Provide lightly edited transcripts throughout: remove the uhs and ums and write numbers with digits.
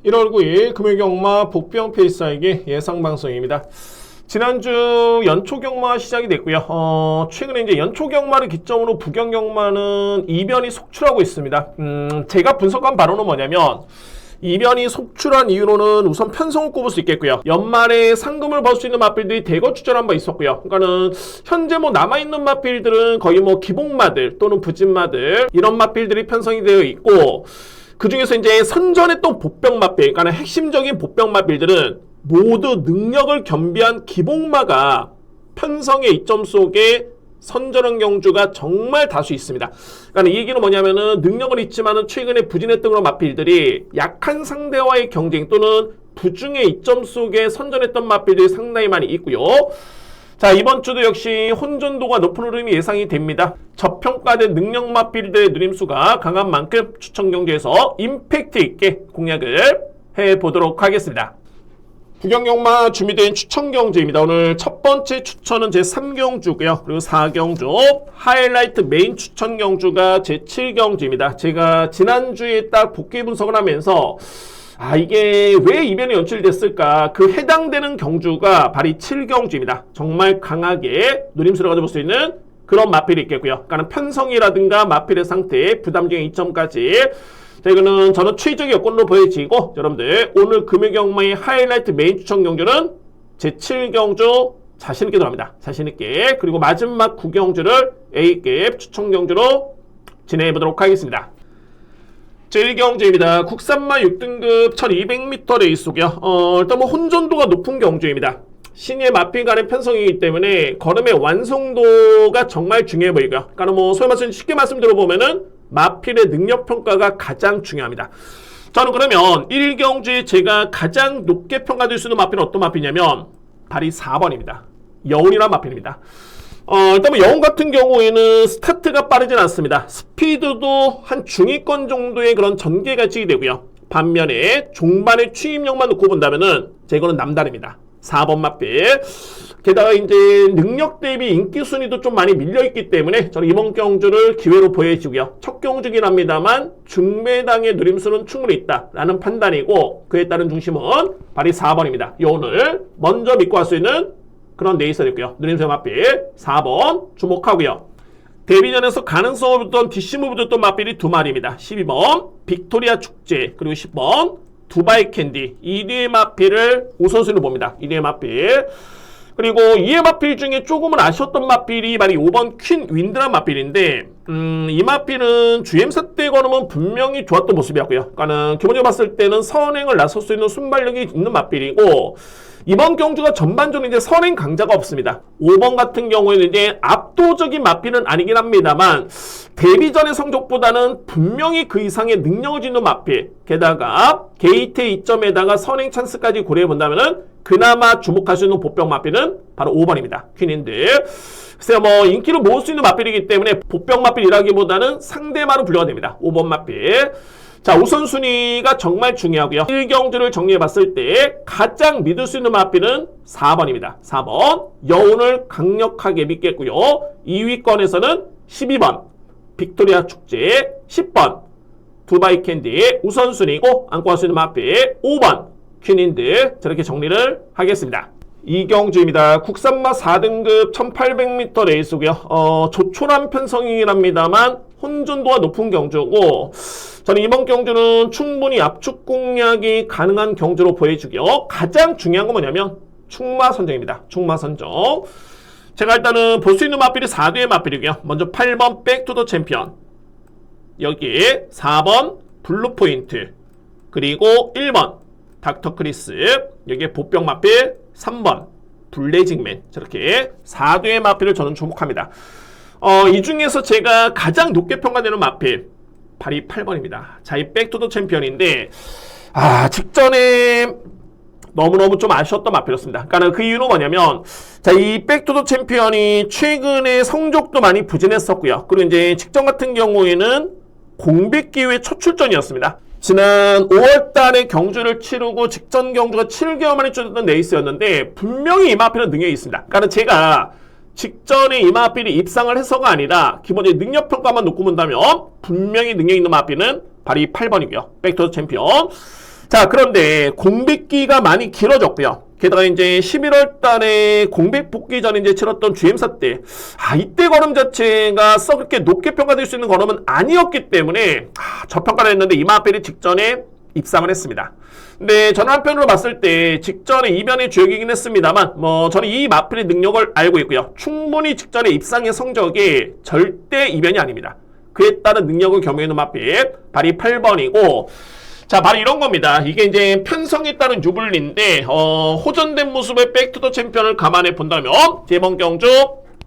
1월 9일 금요경마 복병 페이스에게 예상방송입니다. 지난주 연초경마 시작이 됐고요. 최근에 이제 연초경마를 기점으로 부경경마는 이변이 속출하고 있습니다. 제가 분석한 바로는 뭐냐면 이변이 속출한 이유로는 우선 편성을 꼽을 수 있겠고요. 연말에 상금을 벌 수 있는 마필들이 대거 추천 한번 있었고요. 그러니까는 현재 뭐 남아있는 마필들은 거의 뭐 기복마들 또는 부진마들 이런 마필들이 편성이 되어 있고, 그 중에서 이제 선전했던 복병 마필, 그러니까 핵심적인 복병 마필들은 모두 능력을 겸비한 기복마가 편성의 이점 속에 선전한 경주가 정말 다수 있습니다. 그러니까 이 얘기는 뭐냐면은 능력은 있지만은 최근에 부진했던 그런 마필들이 약한 상대와의 경쟁 또는 부중의 이점 속에 선전했던 마필들이 상당히 많이 있고요. 자, 이번 주도 역시 혼전도가 높은 흐름이 예상이 됩니다. 저평가된 능력 마필들의 누림수가 강한 만큼 추천 경주에서 임팩트 있게 공략을 해보도록 하겠습니다. 부경경마 준비된 추천 경주입니다. 오늘 첫 번째 추천은 제 3경주고요. 그리고 4경주 하이라이트 메인 추천 경주가 제 7경주입니다. 제가 지난주에 딱 복귀 분석을 하면서 이게 왜 이변이 연출됐을까? 그 해당되는 경주가 바로 7경주입니다. 정말 강하게 누림수를 가져볼 수 있는 그런 마필이 있겠고요. 그러니까 편성이라든가 마필의 상태, 부담적인 이점까지 이거는 저는 최적의 여건으로 보여지고, 여러분들 오늘 금요경마의 하이라이트 메인 추천 경주는 제 7경주 자신있게 들어갑니다. 자신있게. 그리고 마지막 9경주를 A급 추천 경주로 진행해보도록 하겠습니다. 제 1경주입니다. 국산마 6등급 1200m 레이스고요. 일단 뭐 혼전도가 높은 경주입니다. 신의 마필 간의 편성이기 때문에 걸음의 완성도가 정말 중요해 보이고요. 그러니까 뭐 소위 말해서 쉽게 말씀드려보면은 마필의 능력 평가가 가장 중요합니다. 저는 그러면 1경주에 제가 가장 높게 평가될 수 있는 마필은 어떤 마필이냐면 바로 4번입니다. 여운이라는 마필입니다. 일단 뭐 여운 같은 경우에는 스타트가 빠르진 않습니다. 스피드도 한 중위권 정도의 그런 전개가 지게 되고요. 반면에 종반의 추임력만 놓고 본다면은 이거는 남다릅니다. 4번 마필. 게다가 이제 능력 대비 인기 순위도 좀 많이 밀려있기 때문에 저는 이번 경주를 기회로 보여주고요. 첫 경주긴 합니다만 중매당의 누림수는 충분히 있다라는 판단이고, 그에 따른 중심은 바로 4번입니다. 오늘 먼저 믿고 갈 수 있는 그런 레이서였고요. 누림수 마필 4번 주목하고요. 데뷔전에서 가능성을 붙던 뒷심을 붙었던 마필이 두 마리입니다. 12번 빅토리아 축제, 그리고 10번 두바이 캔디. 이 뒤의 마필을 우선순위로 봅니다. 이 뒤의 마필. 그리고 이의 마필 중에 조금은 아쉬웠던 마필이 바로 5번 퀸 윈드란 마필인데, 이 마필은 GM사 때 걸으면 분명히 좋았던 모습이었고요. 그러니까는 기본적으로 봤을 때는 선행을 나설 수 있는 순발력이 있는 마필이고, 이번 경주가 전반적으로 이제 선행 강자가 없습니다. 5번 같은 경우에는 이제 압도적인 마필은 아니긴 합니다만 데뷔전의 성적보다는 분명히 그 이상의 능력을 짓는 마필, 게다가 게이트의 이점에다가 선행 찬스까지 고려해 본다면은 그나마 주목할 수 있는 보병 마필은 바로 5번입니다. 퀸인드. 글쎄요, 뭐 인기를 모을 수 있는 마필이기 때문에 보병 마필이라기보다는 상대마로 분류가 됩니다. 5번 마필. 자, 우선순위가 정말 중요하고요. 1경주를 정리해봤을 때 가장 믿을 수 있는 마필은 4번입니다. 4번 여운을 강력하게 믿겠고요. 2위권에서는 12번 빅토리아 축제, 10번 두바이 캔디 우선순위고, 안고 갈 수 있는 마필 5번 퀸인드. 저렇게 정리를 하겠습니다. 2경주입니다. 국산마 4등급 1800m 레이스고요. 조촐한 편성이긴 합니다만 혼전도가 높은 경주고, 저는 이번 경주는 충분히 압축 공략이 가능한 경주로 보여주고요. 가장 중요한 건 뭐냐면 충마 선정입니다. 충마 선정. 제가 일단은 볼 수 있는 마필이 4대의 마필이고요. 먼저 8번 백투더 챔피언, 여기에 4번 블루포인트, 그리고 1번 닥터 크리스, 여기에 보병 마필 3번 블레징맨. 저렇게 4대의 마필을 저는 주목합니다. 이 중에서 제가 가장 높게 평가되는 마필 바로 8번입니다. 자, 이 백투더 챔피언인데 직전에 너무너무 좀 아쉬웠던 마필이었습니다. 그러니까 그 이유는 뭐냐면, 자, 이 백투더 챔피언이 최근에 성적도 많이 부진했었고요. 그리고 이제 직전 같은 경우에는 공백 기회 첫 출전이었습니다. 지난 5월달에 경주를 치르고 직전 경주가 7개월 만에 출전했던 레이스였는데 분명히 이 마필은 능력이 있습니다. 그러니까 제가 직전에 이 마필이 입상을 해서가 아니라 기본적인 능력평가만 놓고 본다면 분명히 능력 있는 마필은 바로 이 8번이고요. 백투더 챔피언. 자, 그런데 공백기가 많이 길어졌고요. 게다가 이제 11월 달에 공백 복귀 전에 이제 치렀던 GM사 때, 이때 걸음 자체가 썩 그렇게 높게 평가될 수 있는 걸음은 아니었기 때문에, 저평가를 했는데 이마필이 직전에 입상을 했습니다. 근데 저는 한편으로 봤을 때 직전에 이변의 주역이긴 했습니다만, 저는 이 마필의 능력을 알고 있고요. 충분히 직전에 입상의 성적이 절대 이변이 아닙니다. 그에 따른 능력을 겸비하는 마필, 발이 8번이고, 자, 바로 이런 겁니다. 이게 이제 편성에 따른 유불리인데, 호전된 모습의 백투더 챔피언을 감안해 본다면, 이번 경주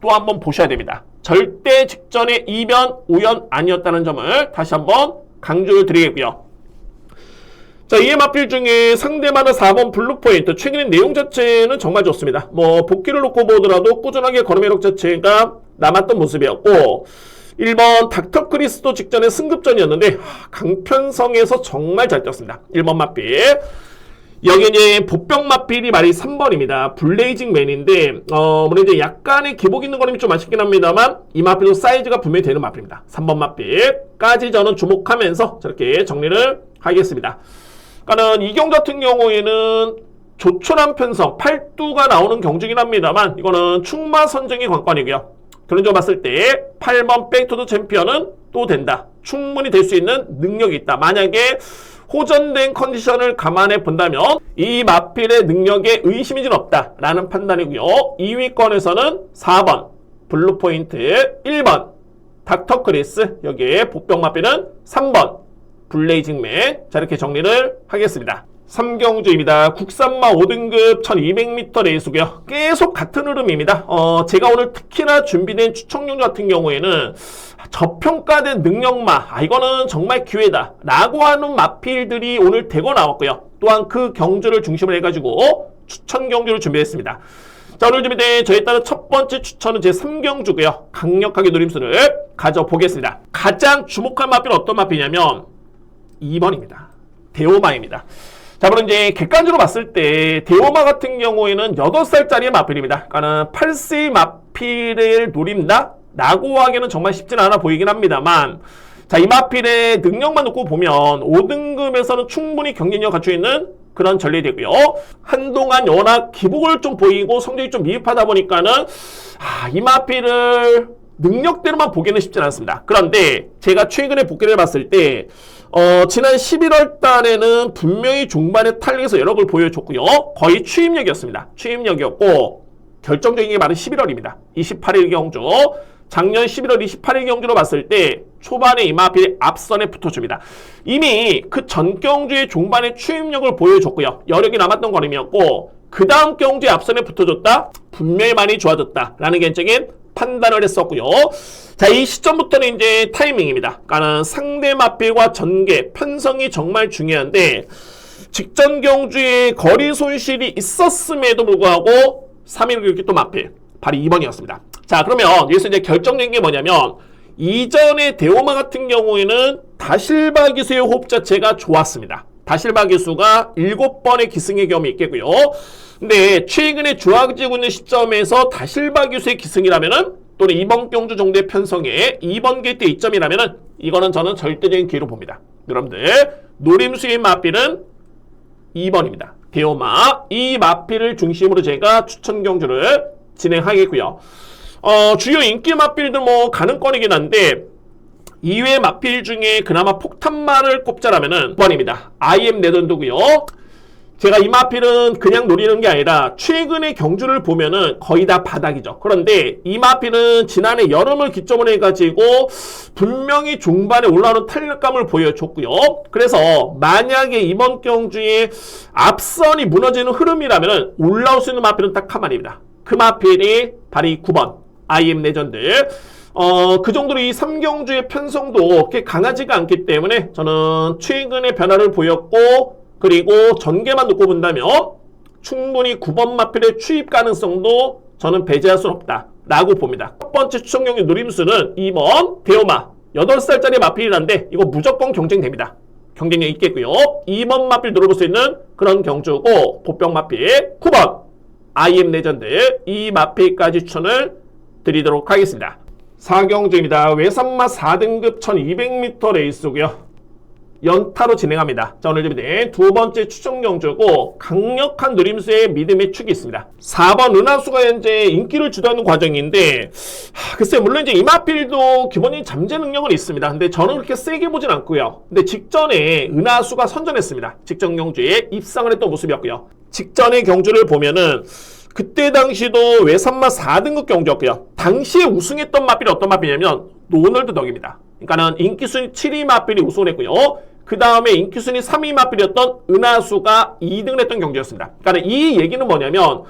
또 한번 보셔야 됩니다. 절대 직전에 이변, 우연 아니었다는 점을 다시 한번 강조를 드리겠고요. 자, 이에 마필 중에 상대만은 4번 블루포인트. 최근에 내용 자체는 정말 좋습니다. 복귀를 놓고 보더라도 꾸준하게 걸음 매력 자체가 남았던 모습이었고, 1번 닥터 크리스도 직전에 승급전이었는데 강편성에서 정말 잘 뛰었습니다. 1번 마필. 여기 이제 보병 마필이 말이 3번입니다. 블레이징 맨인데 물론 이제 약간의 기복 있는 걸음이 좀 아쉽긴 합니다만 이 마필도 사이즈가 분명히 되는 마필입니다. 3번 마필까지 저는 주목하면서 저렇게 정리를 하겠습니다. 그러니까는 이 경주 같은 경우에는 조촐한 편성 8두가 나오는 경주긴 합니다만 이거는 충마 선정이 관건이고요. 그런 점 봤을 때 8번 백투더 챔피언은 또 된다. 충분히 될 수 있는 능력이 있다. 만약에 호전된 컨디션을 감안해 본다면 이 마필의 능력에 의심이 좀 없다라는 판단이고요. 2위권에서는 4번 블루포인트, 1번 닥터 크리스, 여기에 복병 마필은 3번 블레이징맨. 자, 이렇게 정리를 하겠습니다. 3경주입니다. 국산마 5등급 1200m 레이스고요. 계속 같은 흐름입니다. 제가 오늘 특히나 준비된 추천 경주 같은 경우에는 저평가된 능력마, 이거는 정말 기회다 라고 하는 마필들이 오늘 대거 나왔고요. 또한 그 경주를 중심으로 해가지고 추천 경주를 준비했습니다. 자, 오늘 준비된 저에 따른 첫 번째 추천은 제 3경주고요. 강력하게 노림수를 가져보겠습니다. 가장 주목할 마필은 어떤 마필이냐면 2번입니다. 대오마입니다. 자, 그럼 이제 객관적으로 봤을 때 대오마 같은 경우에는 8살짜리의 마필입니다. 그러니까 8세의 마필을 노린다? 라고 하기는 정말 쉽지는 않아 보이긴 합니다만, 자, 이 마필의 능력만 놓고 보면 5등급에서는 충분히 경쟁력 갖추고 있는 그런 전례되고요. 한동안 워낙 기복을 좀 보이고 성적이 좀 미흡하다 보니까는 이 마필을 능력대로만 보기는 쉽지 않습니다. 그런데 제가 최근에 복귀를 해봤을 때 지난 11월 달에는 분명히 종반에 탄력해서 여러 걸 보여줬고요. 거의 추임력이었습니다. 추임력이었고 결정적인 게 바로 11월입니다. 28일 경주. 작년 11월 28일 경주로 봤을 때 초반에 이마필이 앞선에 붙어줍니다. 이미 그 전 경주의 종반의 추임력을 보여줬고요. 여력이 남았던 걸음이었고 그 다음 경주에 앞선에 붙어줬다? 분명히 많이 좋아졌다라는 개인적인 판단을 했었고요. 자, 이 시점부터는 이제 타이밍입니다. 그러니까 상대 마필과 전개, 편성이 정말 중요한데 직전 경주에 거리 손실이 있었음에도 불구하고 3위를 이렇게 또 마필, 바로 2번이었습니다. 자, 그러면 여기서 이제 결정적인 게 뭐냐면 이전의 대오마 같은 경우에는 다실바 기수의 호흡 자체가 좋았습니다. 다실바 기수가 7번의 기승의 경험이 있겠고요. 근데 최근에 좋아지고 있는 시점에서 다실바 기수의 기승이라면은 또는 이번 경주 정도의 편성에 2번 게이트 이점이라면은 이거는 저는 절대적인 기회로 봅니다. 여러분들 노림수의 마필은 2번입니다. 대오마 이 마필을 중심으로 제가 추천 경주를 진행하겠고요. 주요 인기 마필들 가능권이긴 한데 이외의 마필 중에 그나마 폭탄마를 꼽자라면은 2번입니다. IM 레전드고요. 제가 이 마필은 그냥 노리는 게 아니라 최근의 경주를 보면은 거의 다 바닥이죠. 그런데 이 마필은 지난해 여름을 기점으로 해가지고 분명히 중반에 올라오는 탄력감을 보여줬고요. 그래서 만약에 이번 경주에 앞선이 무너지는 흐름이라면은 올라올 수 있는 마필은 딱 한 마리입니다. 그 마필이 바로 이 9번 IM 레전드. 그 정도로 이 3경주의 편성도 그렇게 강하지가 않기 때문에 저는 최근의 변화를 보였고 그리고 전개만 놓고 본다면 충분히 9번 마필의 추입 가능성도 저는 배제할 수는 없다 라고 봅니다. 첫 번째 추천 경기 노림수는 2번 대오마 8살짜리 마필이란데 이거 무조건 경쟁됩니다. 경쟁력 있겠고요. 2번 마필 노려볼 수 있는 그런 경주고 보병 마필 9번 IM 레전드 이 마필까지 추천을 드리도록 하겠습니다. 4경주입니다. 외산마 4등급 1200m 레이스고요. 연타로 진행합니다. 자, 오늘 준비된 두 번째 추천 경주고 강력한 누림수의 믿음의 축이 있습니다. 4번 은하수가 현재 인기를 주도하는 과정인데 글쎄요, 물론 이제 이마필도 기본적인 잠재 능력은 있습니다. 근데 저는 그렇게 세게 보진 않고요. 근데 직전에 은하수가 선전했습니다. 직전 경주에 입상을 했던 모습이었고요. 직전의 경주를 보면은 그때 당시도 외산마 4등급 경주였고요. 당시에 우승했던 마필이 어떤 마필이냐면 노널드 덕입니다. 그러니까는 인기순위 7위 마필이 우승을 했고요. 그 다음에 인기순위 3위 마필이었던 은하수가 2등을 했던 경주였습니다. 그러니까 이 얘기는 뭐냐면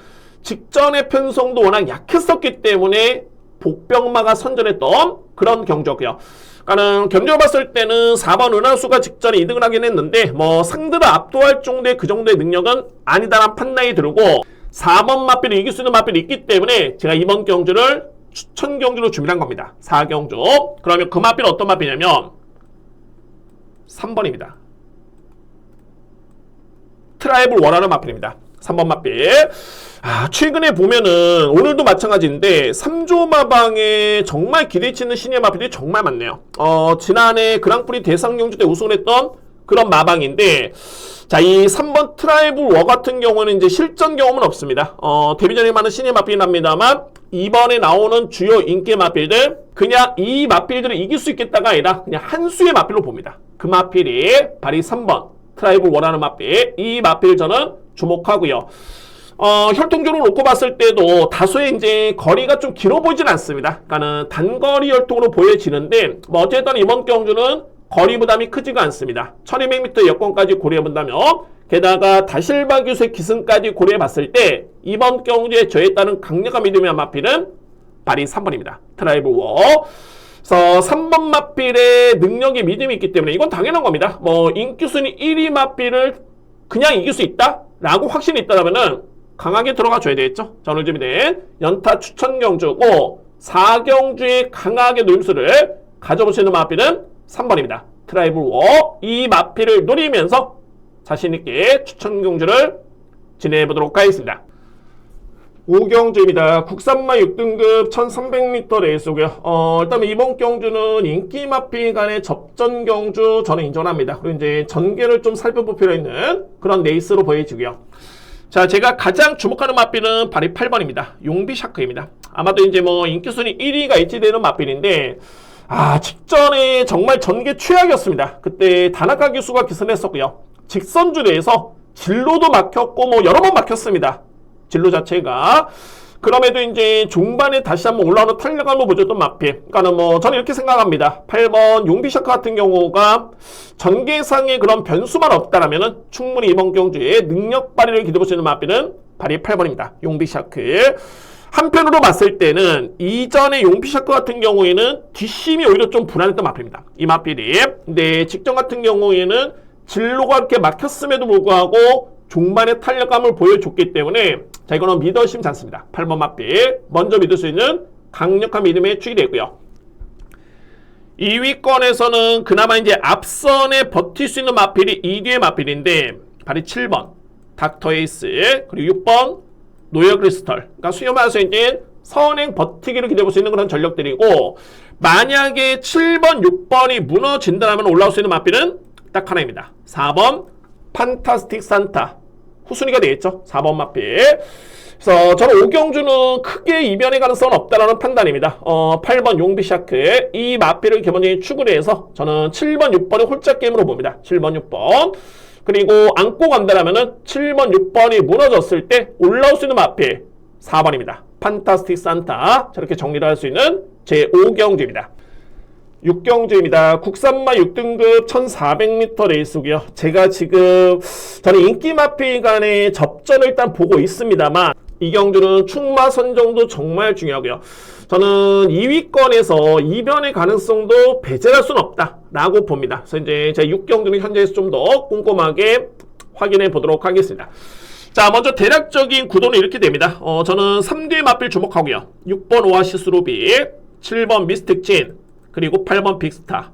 직전의 편성도 워낙 약했었기 때문에 복병마가 선전했던 그런 경주였고요. 그러니까는 경주를 봤을 때는 4번 은하수가 직전에 2등을 하긴 했는데 뭐 상대를 압도할 정도의 그 정도의 능력은 아니다라는 판단이 들고 4번 마필이 이길 수 있는 마필이 있기 때문에 제가 이번 경주를 추천 경주로 준비한 겁니다. 4경주. 그러면 그 마필은 어떤 마필이냐면 3번입니다. 트라이블 원하는 마필입니다. 3번 마필. 최근에 보면은 오늘도 마찬가지인데 3조 마방에 정말 기대치 있는 신예 마필이 정말 많네요. 지난해 그랑프리 대상 경주 때 우승을 했던 그런 마방인데 자, 이 3번 트라이블 워 같은 경우는 이제 실전 경험은 없습니다. 데뷔전에 많은 신예 마필이 납니다만 이번에 나오는 주요 인기 마필들 그냥 이 마필들을 이길 수 있겠다가 아니라 그냥 한 수의 마필로 봅니다. 그 마필이 바로 3번 트라이블 원하는 마필, 이 마필 저는 주목하고요. 혈통적으로 놓고 봤을 때도 다소의 이제 거리가 좀 길어 보이진 않습니다. 그러니까는 단거리 혈통으로 보여지는데 뭐 어쨌든 이번 경주는 거리 부담이 크지가 않습니다. 1200m 여권까지 고려해본다면 게다가 다실바 교수의 기승까지 고려해봤을 때 이번 경주에 저에 따른 강력한 믿음의 마필은 바로 3번입니다. 트라이블 워. 그래서 3번 마필의 능력에 믿음이 있기 때문에 이건 당연한 겁니다. 뭐 인기순위 1위 마필을 그냥 이길 수 있다? 라고 확신이 있다면은 강하게 들어가 줘야 되겠죠. 자, 오늘 준비된 연타 추천 경주고 4경주의 강하게 노림수를 가져보시는 마필은 3번입니다. 트라이블 워. 이 마필을 노리면서 자신있게 추천 경주를 진행해보도록 하겠습니다. 5경주입니다. 국산마 6등급 1300m 레이스고요. 일단 이번 경주는 인기 마필 간의 접전 경주 저는 인정합니다. 그리고 이제 전개를 좀 살펴볼 필요 있는 그런 레이스로 보여지고요. 자, 제가 가장 주목하는 마필은 바로 8번입니다. 용비 샤크입니다. 아마도 이제 뭐 인기순위 1위가 예치되는 마필인데 직전에 정말 전개 최악이었습니다. 그때 다나카 기수가 기선했었고요. 직선주대에서 진로도 막혔고 뭐 여러 번 막혔습니다. 진로 자체가. 그럼에도 이제 중반에 다시 한번 올라오는 탄력감을 보여줬던 마필. 그러니까는 뭐 저는 이렇게 생각합니다. 8번 용비샤크 같은 경우가 전개상의 그런 변수만 없다라면은 충분히 이번 경주에 능력 발휘를 기대볼 수 있는 마필은 바로 8번입니다. 용비샤크. 한편으로 봤을 때는 이전의 용피샤크 같은 경우에는 뒷심이 오히려 좀 불안했던 마필입니다. 이 마필이. 근데 직전 같은 경우에는 진로가 이렇게 막혔음에도 불구하고 중반에 탄력감을 보여줬기 때문에 자, 이거는 믿어 심지 않습니다. 8번 마필. 먼저 믿을 수 있는 강력한 믿음에 축이 되고요. 2위권에서는 그나마 이제 앞선에 버틸 수 있는 마필이 2뒤의 마필인데 바로 7번 닥터 에이스 그리고 6번 노열 크리스털. 그러니까 수요 말해서 이제 선행 버티기를 기대해볼 수 있는 그런 전력들이고 만약에 7번, 6번이 무너진다면 올라올 수 있는 마필은 딱 하나입니다. 4번 판타스틱 산타. 후순위가 되겠죠. 4번 마필. 그래서 저는 5경주는 크게 이변의 가능성은 없다라는 판단입니다. 8번 용비샤크. 이 마필을 기본적인 축으로 해서 저는 7번, 6번의 홀짝 게임으로 봅니다. 7번, 6번. 그리고 안고 간다라면은 7번, 6번이 무너졌을 때 올라올 수 있는 마필 4번입니다. 판타스틱 산타. 저렇게 정리를 할 수 있는 제 5경주입니다. 6경주입니다. 국산마 6등급 1400m 레이스고요. 제가 지금 저는 인기 마필 간의 접전을 일단 보고 있습니다만 이 경주는 충마 선정도 정말 중요하고요. 저는 2위권에서 이변의 가능성도 배제할 수는 없다라고 봅니다. 그래서 이제 제 6경주는 현재에서 좀 더 꼼꼼하게 확인해 보도록 하겠습니다. 자, 먼저 대략적인 구도는 이렇게 됩니다. 저는 3뒤의 마필 주목하고요. 6번 오아시스 루비, 7번 미스틱 진, 그리고 8번 빅스타.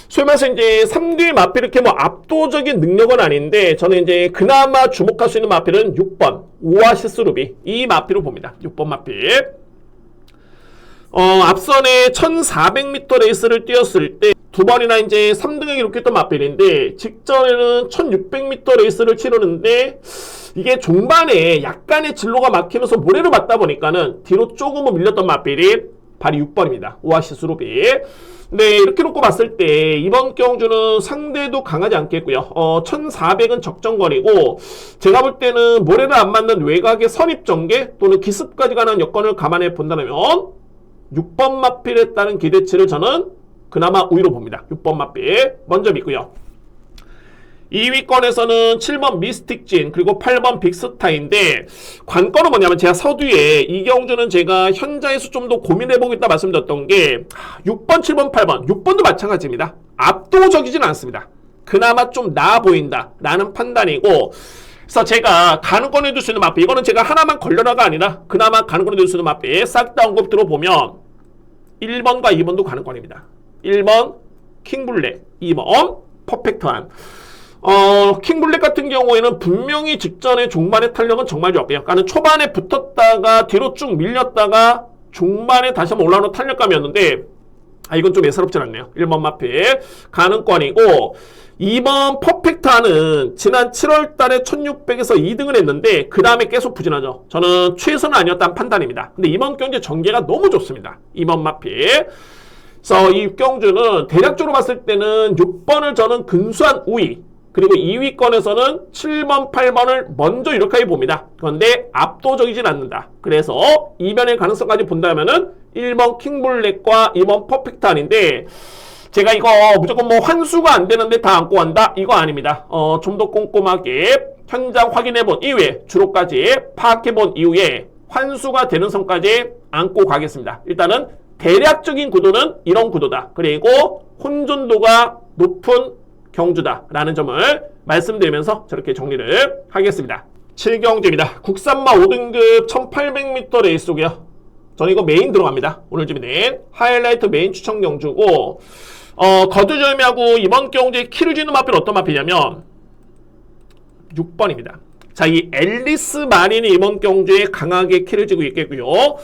소위 말해서 이제 3뒤의 마필 이렇게 뭐 압도적인 능력은 아닌데 저는 이제 그나마 주목할 수 있는 마필은 6번 오아시스 루비. 이 마필을 봅니다. 6번 마필. 앞선에 1400m 레이스를 뛰었을 때 두 번이나 이제 3등을 기록했던 맞빌인데 직전에는 1600m 레이스를 치르는데 이게 종반에 약간의 진로가 막히면서 모래를 맞다 보니까는 뒤로 조금은 밀렸던 맞빌이 바로 6번입니다. 오아시스 루비. 네, 이렇게 놓고 봤을 때 이번 경주는 상대도 강하지 않겠고요. 1400은 적정거리고 제가 볼 때는 모래를 안 맞는 외곽의 선입전개 또는 기습까지 가는 여건을 감안해 본다면 6번 마필에 따른 기대치를 저는 그나마 우위로 봅니다. 6번 마필 먼저 믿고요. 2위권에서는 7번 미스틱진 그리고 8번 빅스타인데 관건은 뭐냐면 제가 서두에 이 경주는 제가 현장에서 좀 더 고민해보겠다 말씀드렸던 게 6번, 7번, 8번 6번도 마찬가지입니다. 압도적이진 않습니다. 그나마 좀 나아 보인다 라는 판단이고 그래서 제가 가능권에 둘 수 있는 마필 이거는 제가 하나만 걸려라가 아니라 그나마 가능권에 둘 수 있는 마필 싹 다 언급 들어보면 1번과 2번도 가능권입니다. 1번 킹블랙 2번 퍼펙트한 킹블랙 같은 경우에는 분명히 직전에 종반의 탄력은 정말 좋았고요. 그러니까 초반에 붙었다가 뒤로 쭉 밀렸다가 중반에 다시 한번 올라오는 탄력감이었는데 이건 좀 예사롭진 않네요. 1번 마필 가능권이고 2번 퍼펙트하는 지난 7월 달에 1600에서 2등을 했는데 그 다음에 계속 부진하죠. 저는 최선은 아니었다는 판단입니다. 근데 이번 경기 전개가 너무 좋습니다. 2번 마필. 그래서 이 경주는 대략적으로 봤을 때는 6번을 저는 근소한 우위 그리고 2위권에서는 7번, 8번을 먼저 이렇게 봅니다. 그런데 압도적이진 않는다. 그래서 이변의 가능성까지 본다면은 1번 킹블랙과 2번 퍼펙트한인데 제가 이거 무조건 뭐 환수가 안 되는데 다 안고 간다? 이거 아닙니다. 좀 더 꼼꼼하게 현장 확인해본 이후에 주로까지 파악해본 이후에 환수가 되는 선까지 안고 가겠습니다. 일단은 대략적인 구도는 이런 구도다. 그리고 혼돈도가 높은 경주다라는 점을 말씀드리면서 저렇게 정리를 하겠습니다. 7경주입니다. 국산마 5등급 1800m 레이스고요. 저는 이거 메인 들어갑니다. 오늘 준비된 하이라이트 메인 추천 경주고 거두절미하고 이번 경주에 키를 쥐는 마필 어떤 마필이냐면 6번입니다. 자, 이 앨리스 마린이 이번 경주에 강하게 키를 쥐고 있겠고요.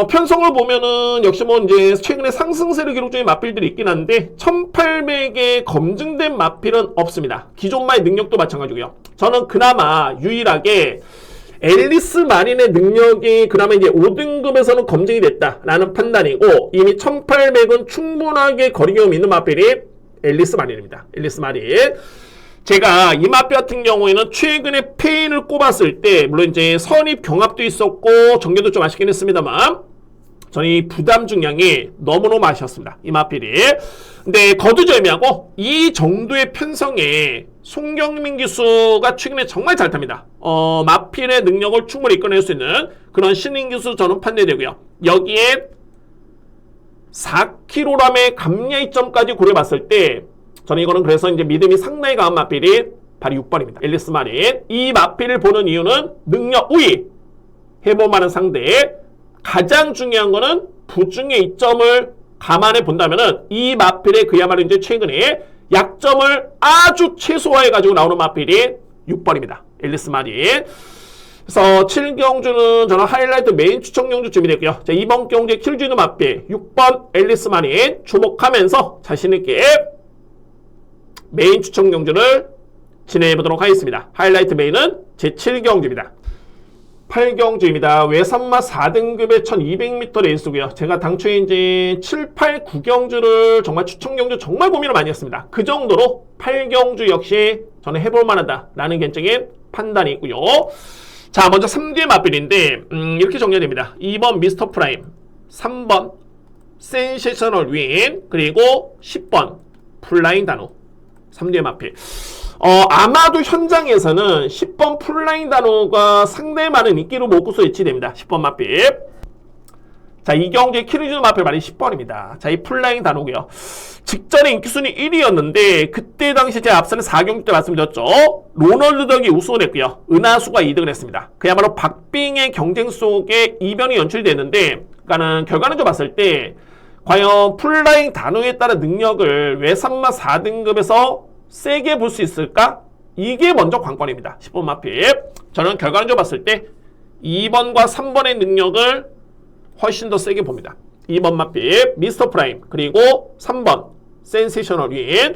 편성을 보면은 역시 뭐 이제 최근에 상승세를 기록 중인 마필들이 있긴 한데 1800에 검증된 마필은 없습니다. 기존마의 능력도 마찬가지고요. 저는 그나마 유일하게 앨리스 마린의 능력이 그나마 이제 5등급에서는 검증이 됐다라는 판단이고 이미 1800은 충분하게 거리경험이 있는 마필이 앨리스 마린입니다. 앨리스 마린. 제가 이 마필 같은 경우에는 최근에 페인을 꼽았을 때 물론 이제 선입 경합도 있었고 전개도 좀 아쉽긴 했습니다만 저는 이 부담 중량이 너무너무 아쉬웠습니다. 이 마필이. 근데 거두절미하고 이 정도의 편성에 송경민 기수가 최근에 정말 잘 탑니다. 마필의 능력을 충분히 이끌어낼 수 있는 그런 신인 기수 저는 판단되고요. 여기에 4kg의 감량점까지 고려해봤을 때 저는 이거는 그래서 이제 믿음이 상당히 강한 마필이 바로 6번입니다. 앨리스 마린. 이 마필을 보는 이유는 능력 우위. 해볼만한 상대. 가장 중요한 거는 부중의 이점을 감안해 본다면은 이 마필의 그야말로 이제 최근에 약점을 아주 최소화해 가지고 나오는 마필이 6번입니다. 앨리스 마린. 그래서 7경주는 저는 하이라이트 메인 추천 경주 준비됐고요. 자, 이번 경주에 킬 주는 마필 6번 앨리스 마린 주목하면서 자신있게 메인 추천 경주를 진행해 보도록 하겠습니다. 하이라이트 메인은 제 7경주입니다. 8경주입니다. 외산마 4등급의 1200m 레이스고요. 제가 당초에 이제 7, 8, 9경주를 정말 추천 경주 정말 고민을 많이 했습니다. 그 정도로 8경주 역시 저는 해볼 만하다 라는 개인적인 판단이 있고요. 자, 먼저 3뒤의 마필인데 이렇게 정리가 됩니다. 2번 미스터 프라임, 3번 센세셔널 윈, 그리고 10번 플라잉 다노. 3뒤의 마필. 아마도 현장에서는 10번 풀라인 단어가 상당히 많은 인기로 먹고서 예치됩니다. 10번 마필. 자, 이 경주의 키르주는 마필 말이 10번입니다. 자, 이 풀라인 단어고요. 직전에 인기순위 1위였는데 그때 당시 제가 앞서는 4경주 때 말씀드렸죠. 로널드 덕이 우승을 했고요. 은하수가 2등을 했습니다. 그야말로 박빙의 경쟁 속에 이변이 연출됐는데 그러니까는 결과는 좀 봤을 때 과연 풀라인 단어에 따른 능력을 외산마 4등급에서 세게 볼 수 있을까? 이게 먼저 관건입니다. 10번 마필. 저는 결과론적으로 봤을 때 2번과 3번의 능력을 훨씬 더 세게 봅니다. 2번 마필, 미스터 프라임, 그리고 3번 센세이셔널 윈.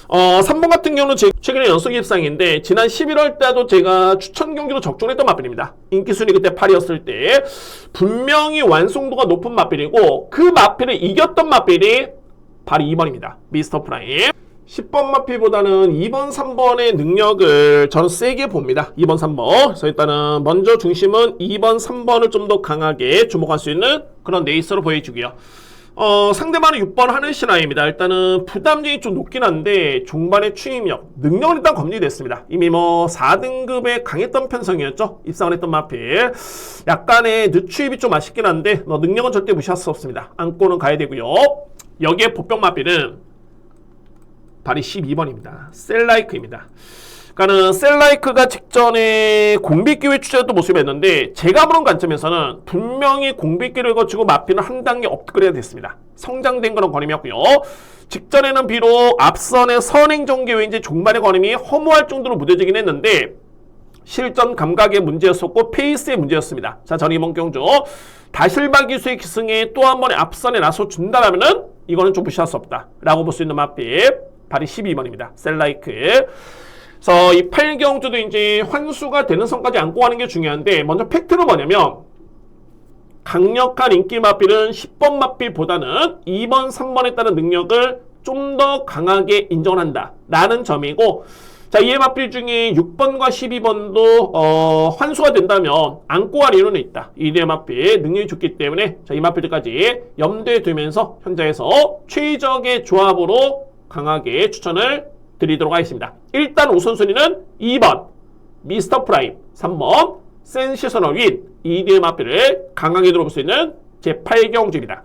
3번 같은 경우는 최근에 연속 입상인데 지난 11월 때도 제가 추천 경기로 적중했던 맛빌입니다. 인기순위 그때 8이었을 때 분명히 완성도가 높은 맛빌이고 그 맛빌을 이겼던 맛빌이 바로 2번입니다. 미스터 프라임. 10번 맛빌보다는 2번, 3번의 능력을 저는 세게 봅니다. 2번, 3번. 그래서 일단은 먼저 중심은 2번, 3번을 좀 더 강하게 주목할 수 있는 그런 레이서로 보여주고요. 상대방은 6번 하늘신화입니다. 일단은 부담력이 좀 높긴 한데 종반의 추임력, 능력은 일단 검증됐습니다. 이미 뭐 4등급에 강했던 편성이었죠. 입상을 했던 마필. 약간의 늦추입이 좀 아쉽긴 한데 능력은 절대 무시할 수 없습니다. 안고는 가야 되고요. 여기에 보병 마필은 발이 12번입니다. 셀라이크입니다. 그러니까는 셀라이크가 직전에 공백기회 추천했던 모습이었는데 제가 보는 관점에서는 분명히 공백기를 거치고 마필은 한 단계 업그레이드 됐습니다. 성장된 그런 거림이었고요. 직전에는 비록 앞선의 선행전개회인지 종반의 거림이 허무할 정도로 무뎌지긴 했는데 실전 감각의 문제였었고 페이스의 문제였습니다. 자, 저는 이번 경주 다실바 기수의 기승에 또 한 번의 앞선에 나서준다라면은 이거는 좀 무시할 수 없다 라고 볼 수 있는 마필 발이 12번입니다. 셀라이크. 그래서 이 8경주도 이제 환수가 되는 선까지 안고 가는 게 중요한데 먼저 팩트는 뭐냐면 강력한 인기 마필은 10번 마필보다는 2번, 3번에 따른 능력을 좀 더 강하게 인정한다 라는 점이고 자, 이에 마필 중에 6번과 12번도 환수가 된다면 안고 갈 이유는 있다. 이의 마필 능력이 좋기 때문에 자, 이 마필들까지 염두에 두면서 현장에서 최적의 조합으로 강하게 추천을 드리도록 하겠습니다. 일단 우선순위는 2번 미스터 프라임, 3번 센세이셔널 윈, 이디의 마필을 강하게 들어볼 수 있는 제8경주입니다.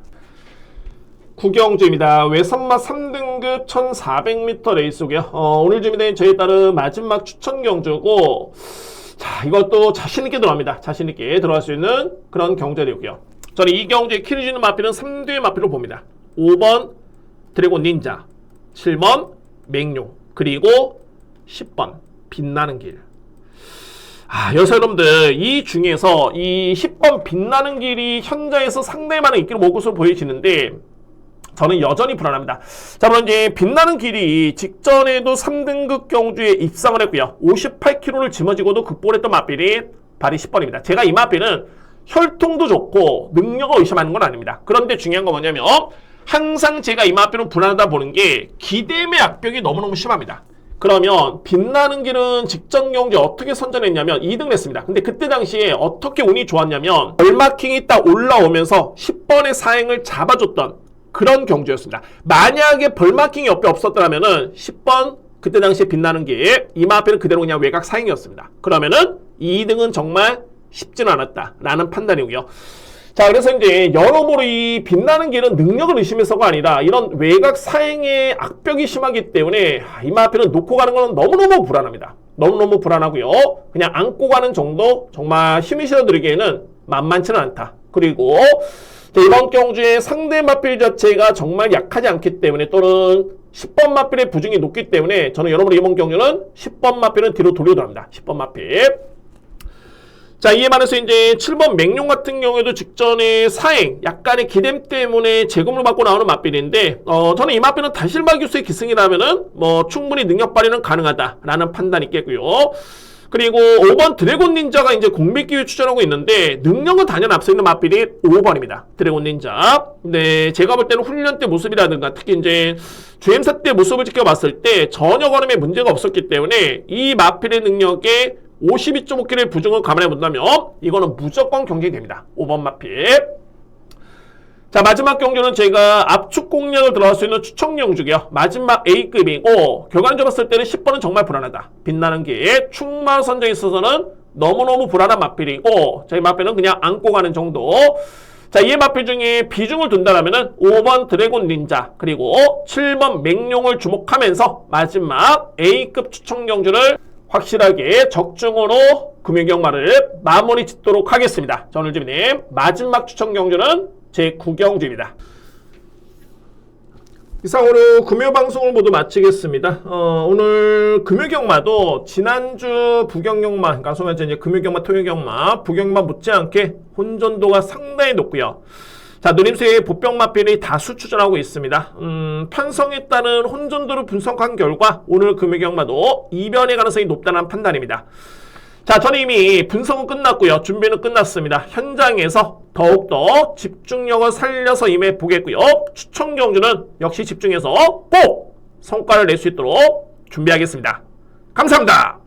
9경주입니다. 외선마 3등급 1400m 레이스고요. 오늘 준비된 저에 따른 마지막 추천 경주고 자, 이것도 자신있게 들어갑니다. 자신있게 들어갈 수 있는 그런 경주이고요. 저는 이 경주에 키를 주는 마필은 3대의 마필로 봅니다. 5번 드래곤 닌자, 7번 맹룡, 그리고 10번 빛나는 길. 여기서 여러분들 이 중에서 이 10번 빛나는 길이 현장에서 상당히 많은 인기를 모을 것으로 보여지는데 저는 여전히 불안합니다. 자, 물론 이제 빛나는 길이 직전에도 3등급 경주에 입상을 했고요. 58kg를 짊어지고도 극복을 했던 마필이 발이 10번입니다. 제가 이 마필은 혈통도 좋고 능력을 의심하는 건 아닙니다. 그런데 중요한 건 뭐냐면 항상 제가 이 마필은 불안하다 보는 게 기대의 악벽이 너무너무 심합니다. 그러면 빛나는 길은 직전 경주에 어떻게 선전했냐면 2등을 했습니다. 근데 그때 당시에 어떻게 운이 좋았냐면 벌마킹이 딱 올라오면서 10번의 사행을 잡아줬던 그런 경주였습니다. 만약에 벌마킹이 옆에 없었더라면은 10번 그때 당시에 빛나는 길 이 마필은 그대로 그냥 외곽 사행이었습니다. 그러면은 2등은 정말 쉽지는 않았다라는 판단이고요. 자, 그래서 이제 여러모로 이 빛나는 길은 능력을 의심해서가 아니라 이런 외곽 사행의 악벽이 심하기 때문에 이 마필은 놓고 가는 건 너무너무 불안합니다. 너무너무 불안하고요. 그냥 안고 가는 정도 정말 힘이 실어드리기에는 만만치는 않다. 그리고 이번 경주에 상대 마필 자체가 정말 약하지 않기 때문에 또는 10번 마필의 부중이 높기 때문에 저는 여러분 이번 경주는 10번 마필은 뒤로 돌려도합니다. 10번 마필. 자, 이에 반해서 이제 7번 맹룡 같은 경우에도 직전에 사행, 약간의 기댐 때문에 제공을 받고 나오는 마필인데, 저는 이 마필은 다실바 기수의 기승이라면은 뭐 충분히 능력 발휘는 가능하다라는 판단이 있겠고요. 그리고 5번 드래곤 닌자가 이제 공백기에 추천하고 있는데 능력은 단연 앞서 있는 마필이 5번입니다. 드래곤 닌자. 근데 제가 볼 때는 훈련 때 모습이라든가 특히 이제 주행사 때 모습을 지켜봤을 때 전혀 걸음에 문제가 없었기 때문에 이 마필의 능력에 52.5kg의 부중을 감안해 본다면 이거는 무조건 경쟁이 됩니다. 5번 마필. 자, 마지막 경주는 제가 압축 공략을 들어갈 수 있는 추천 경주고요. 마지막 A급이고 결과적으로 봤을 때는 10번은 정말 불안하다. 빛나는 게 충마 선정에 있어서는 너무너무 불안한 마필이고 저희 마필은 그냥 안고 가는 정도. 자, 이 마필 중에 비중을 둔다라면은 5번 드래곤 닌자 그리고 7번 맹룡을 주목하면서 마지막 A급 추천 경주를 확실하게 적중으로 금융경마를 마무리 짓도록 하겠습니다. 자, 오늘 주민님 마지막 추천 경주는 제9경주입니다. 이상으로 금요방송을 모두 마치겠습니다. 오늘 금요경마도 지난주 부경경마, 그러니까 소위 이제 금요경마, 토요경마, 부경마 못지않게 혼전도가 상당히 높고요. 자, 누림수의 보병마필이 다수 추천하고 있습니다. 편성에 따른 혼전도를 분석한 결과 오늘 금요경마도 이변의 가능성이 높다는 판단입니다. 자, 저는 이미 분석은 끝났고요. 준비는 끝났습니다. 현장에서 더욱더 집중력을 살려서 임해 보겠고요. 추천 경주는 역시 집중해서 꼭 성과를 낼 수 있도록 준비하겠습니다. 감사합니다.